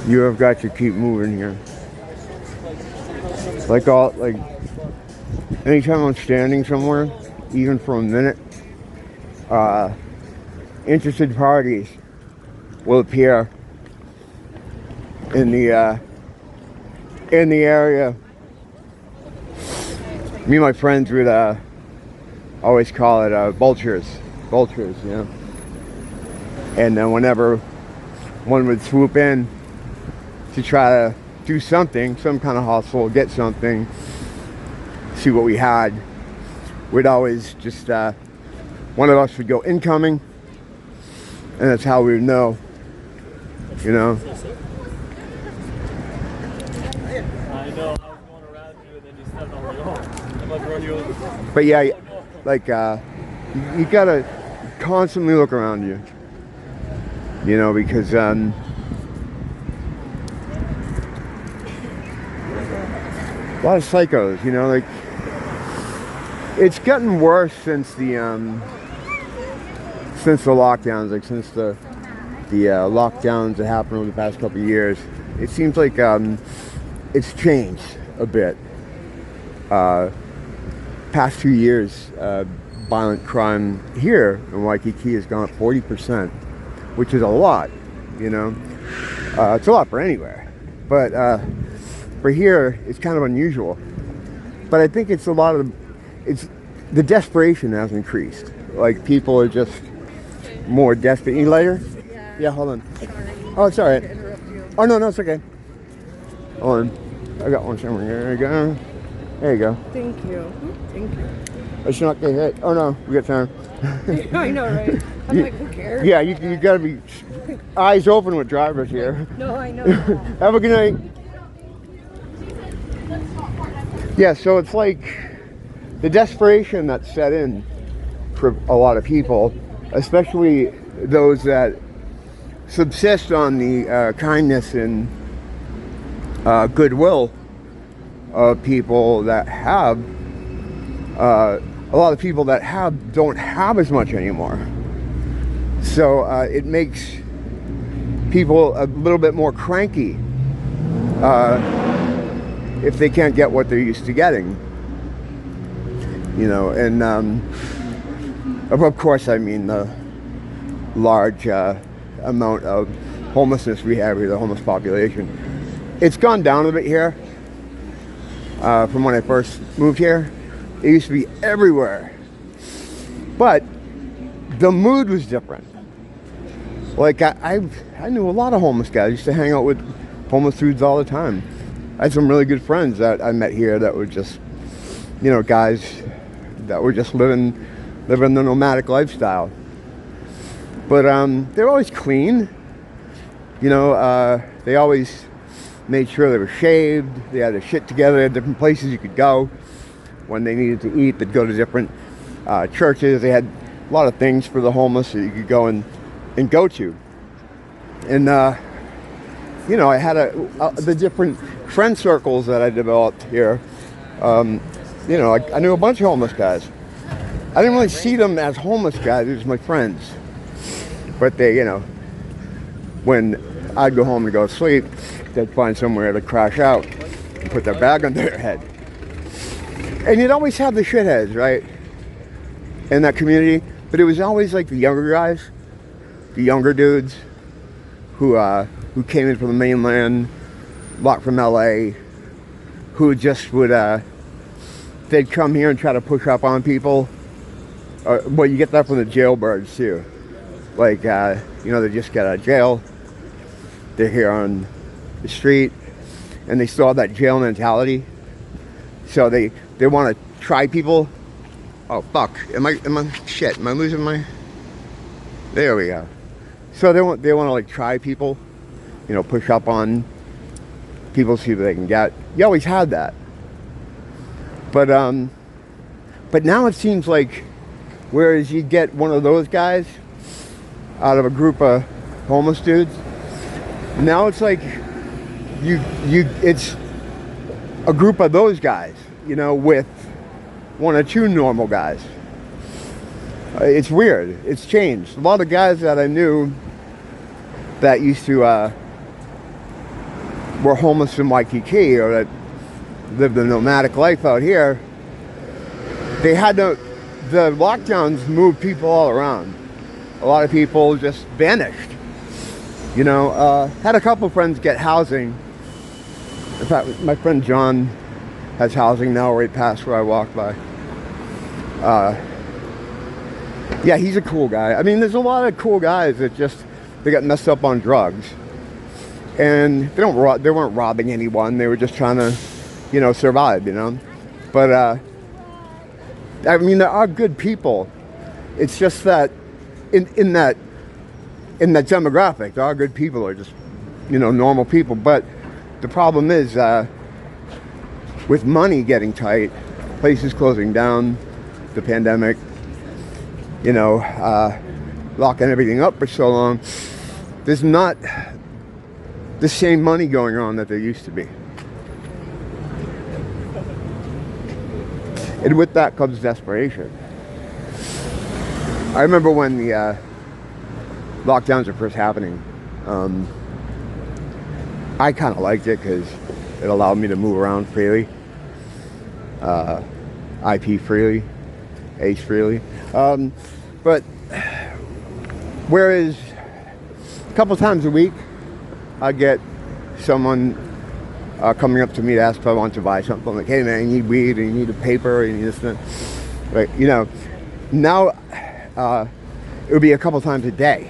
You have got to keep moving here. Like anytime I'm standing somewhere, even for a minute, interested parties will appear in the area. Me and my friends would always call it vultures, you know. And then whenever one would swoop in to try to do something, some kind of hustle, get something, see what we had, we'd always just one of us would go incoming, and that's how we would know, you know. I know, I was going around you and then you stepped on my arm. I'm like, run you. But yeah, like you gotta constantly look around you, you know, because a lot of psychos, you know, like it's gotten worse since the lockdowns, like since the lockdowns that happened over the past couple of years. It seems like it's changed a bit. Past 2 years, violent crime here in Waikiki has gone up 40%, which is a lot, you know. It's a lot for anywhere, but for here, it's kind of unusual. But I think it's the desperation has increased. Like, people are just more desperate. Any later? Yeah, hold on. Sorry. Oh, it's all right. To interrupt you. Oh, no, it's okay. Hold on. I got one somewhere. There you go. There you go. Thank you. Thank you. I should not get hit. Oh, no, we got time. I know, right? I'm like, who cares? Yeah, you got to be eyes open with drivers here. No, I know. Have a good night. Yeah, so it's like the desperation that's set in for a lot of people, especially those that subsist on the kindness and goodwill of people that have. A lot of people that don't have as much anymore. So it makes people a little bit more cranky if they can't get what they're used to getting, you know. And of course, I mean the large amount of homelessness we have here, the homeless population. It's gone down a bit here from when I first moved here. It used to be everywhere, but the mood was different. Like I knew a lot of homeless guys. I used to hang out with homeless dudes all the time. I had some really good friends that I met here that were just, you know, guys that were just living the nomadic lifestyle. But they're always clean. You know, they always made sure they were shaved. They had their shit together. They had different places you could go. When they needed to eat, they'd go to different churches. They had a lot of things for the homeless that you could go and go to. And you know, I had the different friend circles that I developed here. You know, I knew a bunch of homeless guys. I didn't really see them as homeless guys. It was my friends. But they, you know, when I'd go home to go to sleep, they'd find somewhere to crash out and put their bag under their head. And you'd always have the shitheads, right, in that community. But it was always like the younger guys, the younger dudes who came in from the mainland, locked from LA, who just would, they'd come here and try to push up on people. Well, you get that from the jailbirds too. Like, you know, they just get out of jail. They're here on the street, and they still have that jail mentality. So they want to try people. Oh fuck! Am I shit? Am I losing my? There we go. So they want to like try people, you know, push up on people, see what they can get. You always had that. But now it seems like, whereas you get one of those guys out of a group of homeless dudes, now it's like it's a group of those guys, you know, with one or two normal guys. It's weird. It's changed. A lot of guys that I knew that used to were homeless in Waikiki or that lived a nomadic life out here, they had to, the lockdowns moved people all around. A lot of people just vanished. You know, had a couple friends get housing. In fact, my friend John has housing now right past where I walk by. Yeah, he's a cool guy. I mean, there's a lot of cool guys that just, they got messed up on drugs. And they weren't robbing anyone. They were just trying to, you know, survive, you know. But, I mean, there are good people. It's just that in that demographic, there are good people, are just, you know, normal people. But the problem is, with money getting tight, places closing down, the pandemic, you know, locking everything up for so long, there's not the same money going on that there used to be. And with that comes desperation. I remember when the lockdowns were first happening, I kind of liked it because it allowed me to move around freely, IP freely, ACE freely. But whereas a couple times a week, I get someone coming up to me to ask if I want to buy something. I'm like, hey man, you need weed, or you need a paper, or you need this and that. Right, you know, now it would be a couple times a day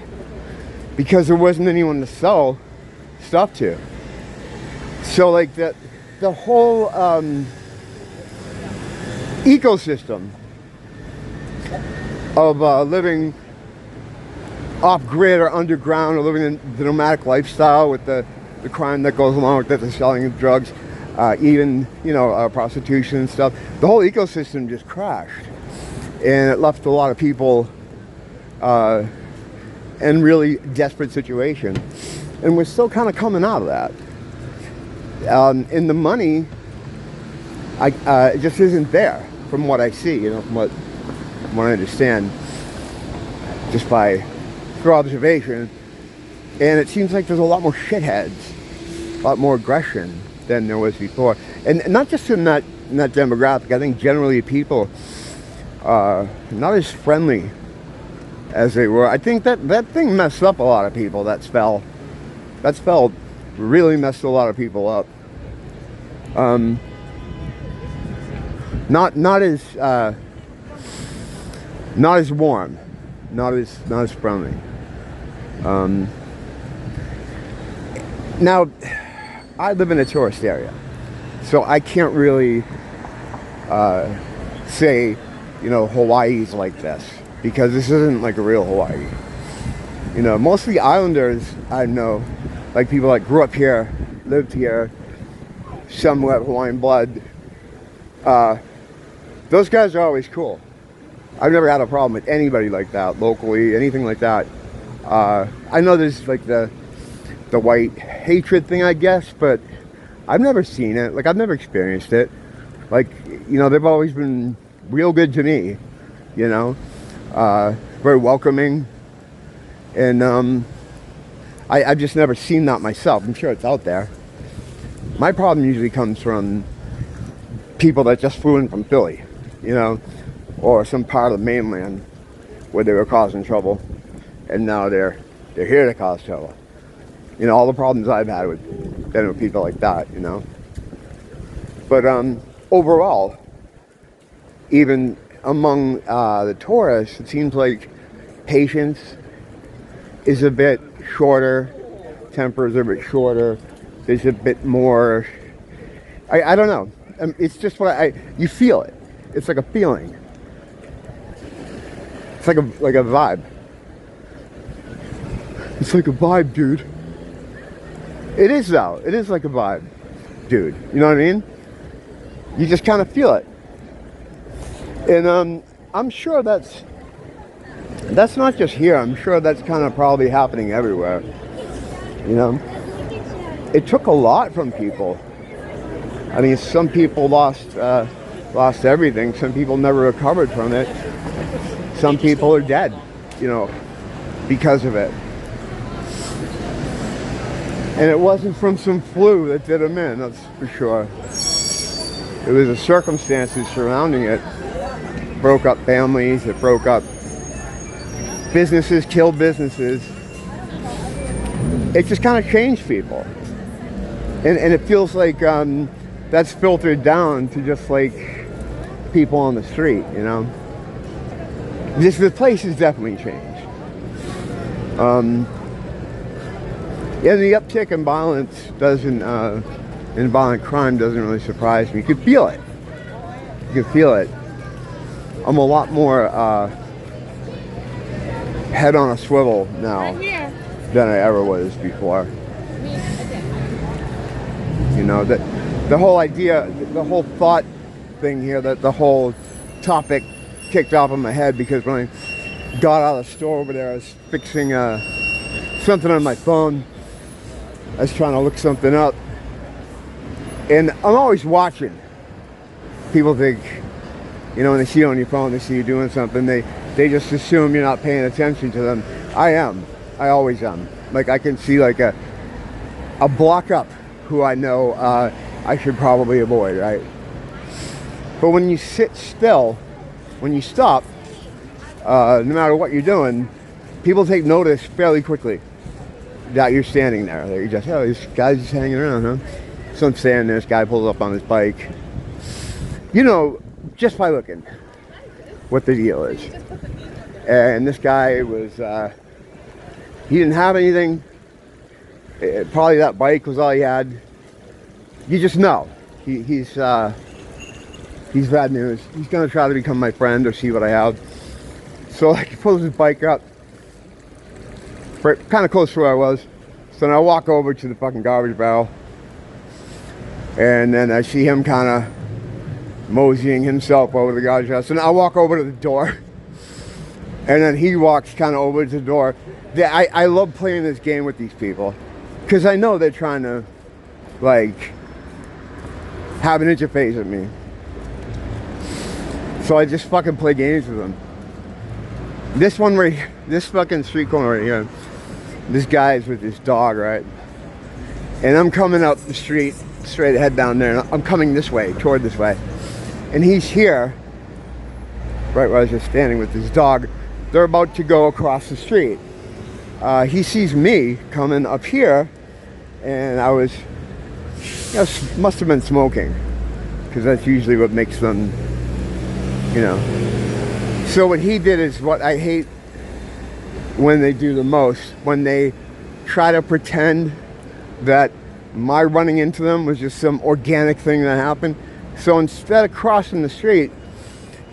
because there wasn't anyone to sell stuff to. So like the whole ecosystem of living off-grid or underground, or living in the nomadic lifestyle with the crime that goes along with it, the selling of drugs, even, you know, prostitution and stuff. The whole ecosystem just crashed, and it left a lot of people in really desperate situation. And we're still kind of coming out of that. And the money, it just isn't there from what I see, you know, from what I understand, just by through observation. And it seems like there's a lot more shitheads, a lot more aggression than there was before. And not just in that demographic. I think generally people are not as friendly as they were. I think that thing messed up a lot of people, that spell. That spell really messed a lot of people up. Not as warm, not as friendly. Now, I live in a tourist area, so I can't really say, you know, Hawaii's like this, because this isn't like a real Hawaii. You know, most of the islanders I know, like people that grew up here, lived here, somewhat Hawaiian blood, those guys are always cool. I've never had a problem with anybody like that, locally, anything like that. I know there's like the white hatred thing, I guess, but I've never seen it. Like, I've never experienced it. Like, you know, they've always been real good to me, you know, very welcoming. And I've just never seen that myself. I'm sure it's out there. My problem usually comes from people that just flew in from Philly, you know, or some part of the mainland where they were causing trouble, and now they're here to cause trouble. You know, all the problems I've had with people like that, you know. But overall, even among the tourists, it seems like patience is a bit shorter, tempers are a bit shorter, there's a bit more, I don't know. It's just what you feel it. It's like a feeling. It's like a vibe. It's like a vibe, dude. It is though. It is like a vibe, dude. You know what I mean? You just kind of feel it. And I'm sure that's not just here. I'm sure that's kind of probably happening everywhere. You know? It took a lot from people. I mean, some people lost everything. Some people never recovered from it. Some people are dead, you know, because of it. And it wasn't from some flu that did him in, that's for sure. It was the circumstances surrounding it. Broke up families, it broke up businesses, killed businesses. It just kind of changed people. And it feels like that's filtered down to just like people on the street, you know? The place has definitely changed. Yeah, the uptick in violence doesn't, in violent crime doesn't really surprise me. You can feel it. You can feel it. I'm a lot more head on a swivel now than I ever was before. You know, the whole idea, the whole thought thing here, that the whole topic kicked off in my head because when I got out of the store over there, I was fixing something on my phone. I was trying to look something up. And I'm always watching. People think, you know, when they see you on your phone, they see you doing something, they just assume you're not paying attention to them. I am. I always am. Like, I can see like a block up who I know I should probably avoid, right? But when you sit still, when you stop, no matter what you're doing, people take notice fairly quickly that you're standing there. They're just, oh, this guy's just hanging around, huh? So I'm standing there, this guy pulls up on his bike. You know, just by looking, what the deal is. And this guy was, he didn't have anything. Probably that bike was all he had. You just know. He's bad news. He's gonna try to become my friend or see what I have. So like, he pulls his bike up, kind of close to where I was. So then I walk over to the fucking garbage barrel. And then I see him kind of moseying himself over the garbage barrel. So then I walk over to the door. And then he walks kind of over to the door. I love playing this game with these people. Because I know they're trying to, like, have an interface with me. So I just fucking play games with them. This one right here, this fucking street corner right here, this guy's with his dog, right? And I'm coming up the street, straight ahead down there, and I'm coming this way, toward this way. And he's here, right where I was just standing with his dog. They're about to go across the street. He sees me coming up here, and I was, you know, must have been smoking, because that's usually what makes them, you know. So what he did is what I hate when they do the most, when they try to pretend that my running into them was just some organic thing that happened. So instead of crossing the street,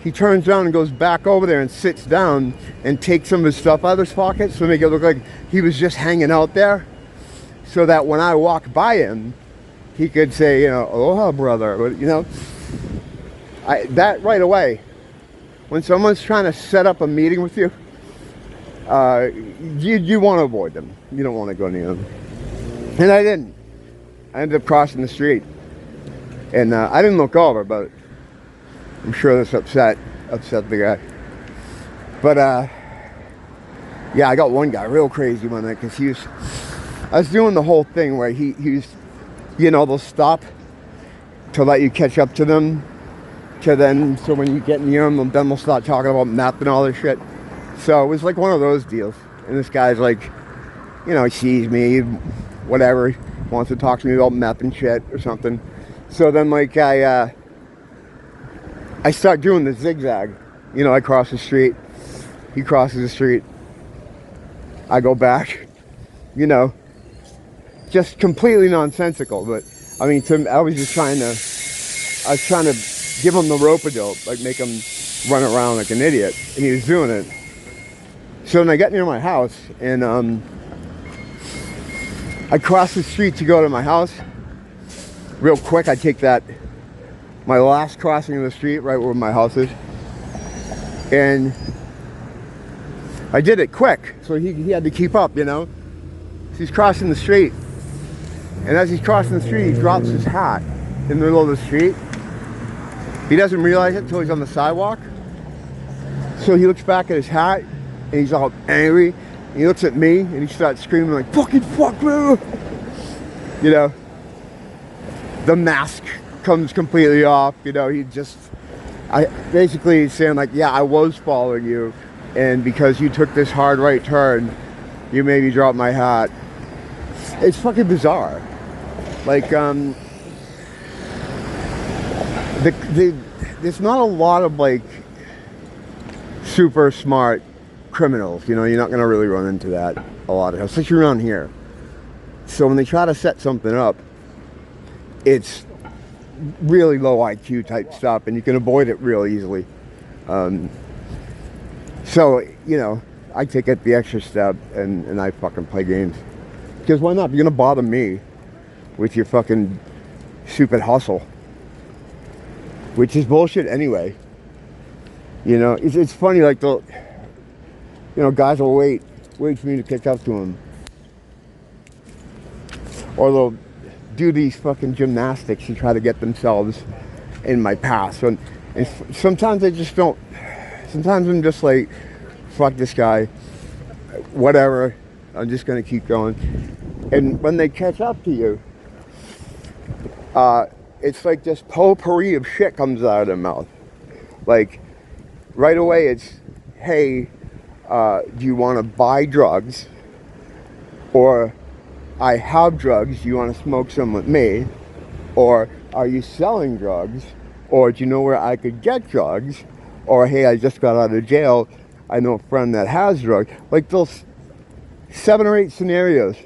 he turns around and goes back over there and sits down and takes some of his stuff out of his pockets to make it look like he was just hanging out there, so that when I walk by him, he could say, you know, aloha, brother, you know. That right away, when someone's trying to set up a meeting with you, you want to avoid them. You don't want to go near them. And I didn't. I ended up crossing the street. And I didn't look over, but I'm sure this upset the guy. But yeah, I got one guy real crazy one night, because I was doing the whole thing where he was, you know, they'll stop to let you catch up to them, so when you get near them, then they'll start talking about meth and all this shit. So it was like one of those deals. And this guy's like, you know, he sees me, whatever, he wants to talk to me about meth and shit or something. So then like I start doing the zigzag. You know, I cross the street, he crosses the street, I go back, you know, just completely nonsensical. But I mean, I was trying to give him the rope-a-dope, like make him run around like an idiot, and he was doing it. So then I get near my house, and I cross the street to go to my house. Real quick, I take my last crossing of the street right where my house is, and I did it quick, so he had to keep up, you know. So he's crossing the street, and as he's crossing the street, he drops his hat in the middle of the street. He doesn't realize it until he's on the sidewalk. So he looks back at his hat, and he's all angry. He looks at me, and he starts screaming like, "Fucking fuck me!" You know, the mask comes completely off. You know, I basically saying like, yeah, I was following you, and because you took this hard right turn, you made me drop my hat. It's fucking bizarre. Like, there's not a lot of like super smart criminals. You know, you're not gonna really run into that a lot, especially around here. So when they try to set something up, it's really low IQ type stuff, and you can avoid it real easily. So, you know, I take it the extra step and I fucking play games. Because why not? You're gonna bother me with your fucking stupid hustle, which is bullshit anyway. You know, it's funny, like guys will wait for me to catch up to them. Or they'll do these fucking gymnastics and try to get themselves in my path. And sometimes I just don't. Sometimes I'm just like, fuck this guy, whatever. I'm just gonna keep going. And when they catch up to you, it's like this potpourri of shit comes out of their mouth. Like, right away it's, hey, do you want to buy drugs? Or, I have drugs, do you want to smoke some with me? Or, are you selling drugs? Or, do you know where I could get drugs? Or, hey, I just got out of jail, I know a friend that has drugs. Like those 7 or 8 scenarios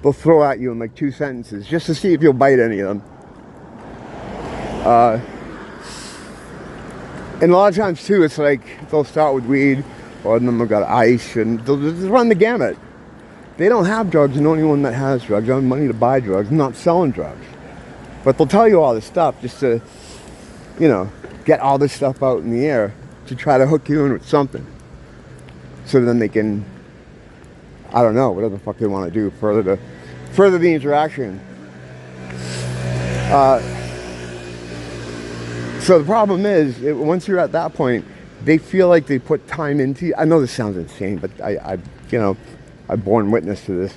they'll throw at you in like 2 sentences just to see if you'll bite any of them. And a lot of times too, it's like they'll start with weed, or then they'll got ice, and they'll just run the gamut. They don't have drugs, and the only one that has drugs, they don't have money to buy drugs, not selling drugs. But they'll tell you all this stuff just to, you know, get all this stuff out in the air to try to hook you in with something. So then they can, I don't know, whatever the fuck they want to do, further the interaction. So the problem is, once you're at that point, they feel like they put time into you. I know this sounds insane, but I've borne witness to this.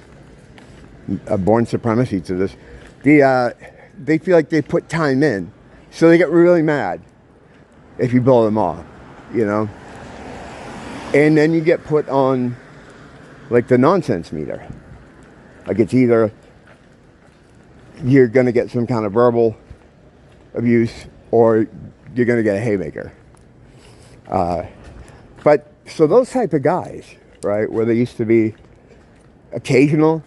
I've borne supremacy to this. They feel like they put time in, so they get really mad if you blow them off, you know. And then you get put on like the nonsense meter. Like it's either you're gonna get some kind of verbal abuse or you're gonna get a haymaker. But so those type of guys, right, where they used to be occasional,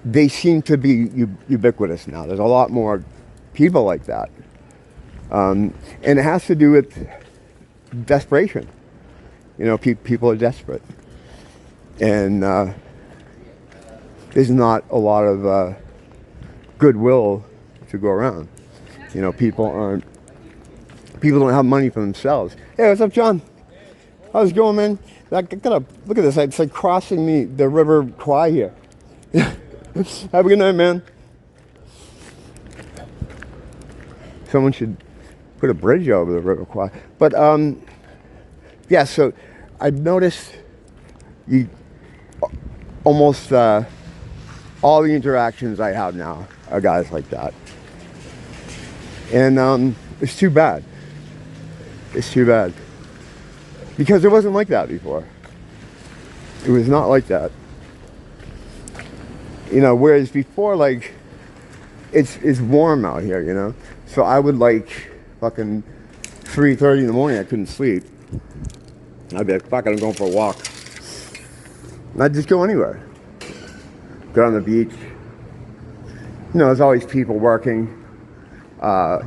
they seem to be ubiquitous now. There's a lot more people like that. And it has to do with desperation. You know, people are desperate. And there's not a lot of goodwill to go around. You know, people don't have money for themselves. Hey, what's up, John? How's it going, man? I gotta look at this. It's like crossing the River Kwai here. Have a good night, man. Someone should put a bridge over the River Kwai. But yeah. So I've noticed almost all the interactions I have now are guys like that, and it's too bad. It's too bad because it wasn't like that before. It was not like that. You know, whereas before, like, it's warm out here, you know? So I would, like, fucking 3:30 in the morning, I couldn't sleep. I'd be like, fuck it, I'm going for a walk. And I'd just go anywhere. Go on the beach. You know, there's always people working,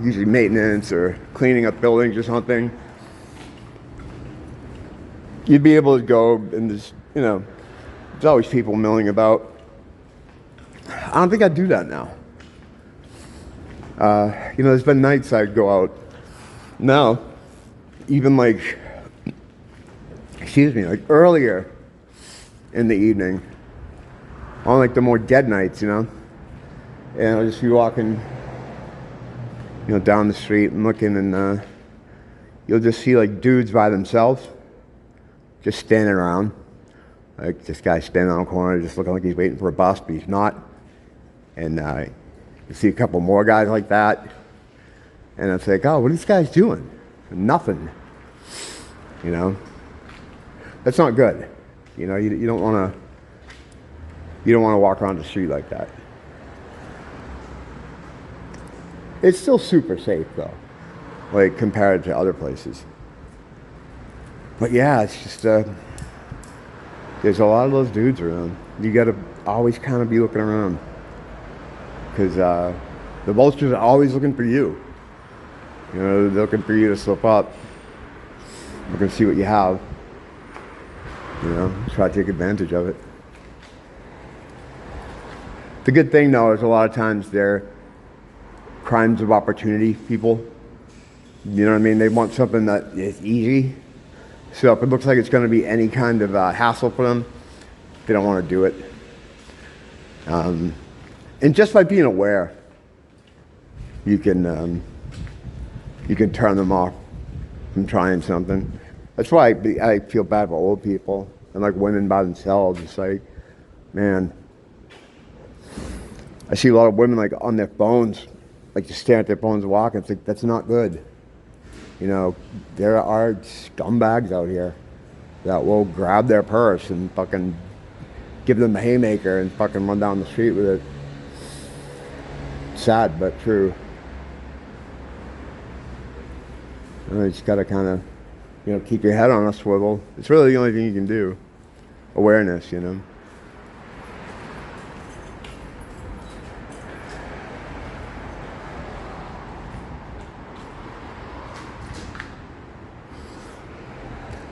usually maintenance or cleaning up buildings or something. You'd be able to go and there's, you know, there's always people milling about. I don't think I'd do that now. You know, there's been nights I'd go out. Now, even like, like earlier in the evening, on like the more dead nights, you know, and I'll just be walking, you know, down the street and looking, and you'll just see like dudes by themselves, just standing around. Like this guy standing on a corner, just looking like he's waiting for a bus, but he's not. And you see a couple more guys like that, and it's like, oh, what are these guys doing? Nothing. You know, that's not good. You know, you don't want to walk around the street like that. It's still super safe though, like compared to other places. But yeah, it's just there's a lot of those dudes around. You got to always kind of be looking around, because the vultures are always looking for you. You know, they're looking for you to slip up. They're going to see what you have. You know, try to take advantage of it. The good thing though is a lot of times they're crimes of opportunity people. You know what I mean? They want something that is easy. So if it looks like it's going to be any kind of hassle for them, they don't want to do it. And just by being aware, you can turn them off from trying something. That's why I feel bad for old people and like women by themselves. It's like, man, I see a lot of women like on their phones, like just staring at their phones walking. It's like, that's not good. You know, there are scumbags out here that will grab their purse and fucking give them a haymaker and fucking run down the street with it. Sad, but true. You just gotta kind of, you know, keep your head on a swivel. It's really the only thing you can do. Awareness, you know.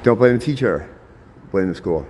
Don't blame the teacher, blame the school.